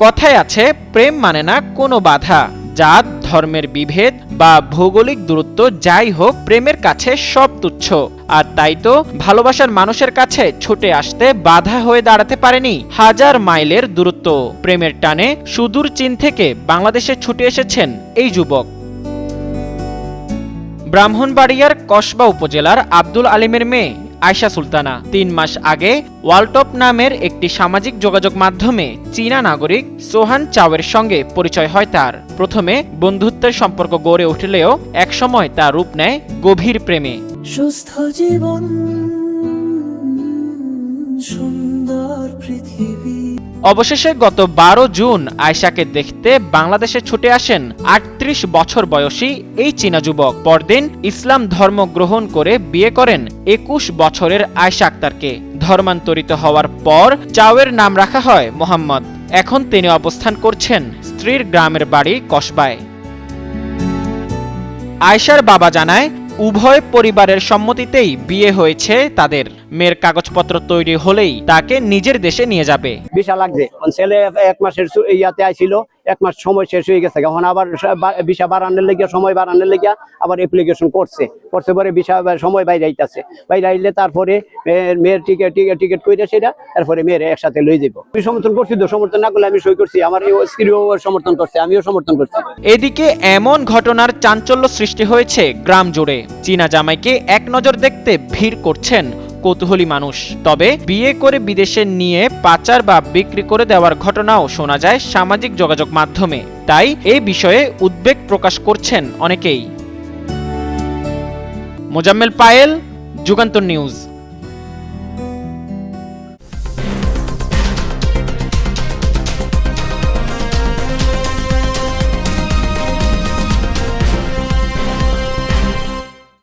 কথায় আছে, প্রেম মানে না কোনো বাধা। জাত, ধর্মের বিভেদ বা ভৌগোলিক দূরত্ব যাই হোক, প্রেমের কাছে সব তুচ্ছ। আর তাই তো ভালোবাসার মানুষের কাছে ছুটে আসতে বাধা হয়ে দাঁড়াতে পারেনি হাজার মাইলের দূরত্ব। প্রেমের টানে সুদূর চীন থেকে বাংলাদেশে ছুটে এসেছেন এই যুবক। ব্রাহ্মণবাড়িয়ার কসবা উপজেলার আব্দুল আলিমের মেয়ে আয়শা সুলতানা ৩ মাস আগে ওয়ালটপ নামের একটি সামাজিক যোগাযোগ মাধ্যমে চীনা নাগরিক সোহান চাওয়ের সঙ্গে পরিচয় হয় তার। প্রথমে বন্ধুত্বের সম্পর্ক গড়ে উঠলেও একসময় তা রূপ নেয় গভীর প্রেমে। সুস্থ জীবন, সুন্দর পৃথিবী। অবশেষে গত ১২ জুন আয়শাকে দেখতে বাংলাদেশে ছুটে আসেন ৩৮ বছর বয়সী এই চীনা যুবক। পরদিন ইসলাম ধর্ম গ্রহণ করে বিয়ে করেন ২১ বছরের আয়শা আক্তারকে। ধর্মান্তরিত হওয়ার পর চাওয়ের নাম রাখা হয় মোহাম্মদ। এখন তিনি অবস্থান করছেন স্ত্রীর গ্রামের বাড়ি কসবায়। আয়শার বাবা জানায়, উভয় পরিবারের সম্মতিতেই বিয়ে হয়েছে তাদের। মেয়ের কাগজপত্র তৈরি হলেই তাকে নিজের দেশে নিয়ে যাবে। ভিসা লাগছে, ছেলে ১ মাসের ইয়াতে আইছিল, ১ মাস সময় শেষ হয়ে গেছে, এখন আবার ভিসা বাড়ানোর লেগে, সময় বাড়ানোর লেগে আবার অ্যাপ্লিকেশন করছে পরে ভিসা সময় বাইরে আইতাছে। বাইরে আইলে তারপরে মেয়ের টিকিট করে সেটা, তারপরে মেয়ের একসাথে লয়ে যাবো। আমি সমর্থন করছি তো, সমর্থন না করলে আমি সই করছি, আমার স্ত্রীও সমর্থন করছে, আমিও সমর্থন করছি। এদিকে এমন ঘটনার চাঞ্চল্য সৃষ্টি হয়েছে গ্রাম জুড়ে। চীনা জামাইকে এক নজর দেখতে ভিড় করছেন কৌতূহলী মানুষ। তবে বিয়ে করে বিদেশে নিয়ে পাচার বা বিক্রি করে দেওয়ার ঘটনাও শোনা যায় সামাজিক যোগাযোগ মাধ্যমে। তাই এই বিষয়ে উদ্বেগ প্রকাশ করছেন অনেকেই। মোজাম্মেল পায়েল, যুগান্তর নিউজ।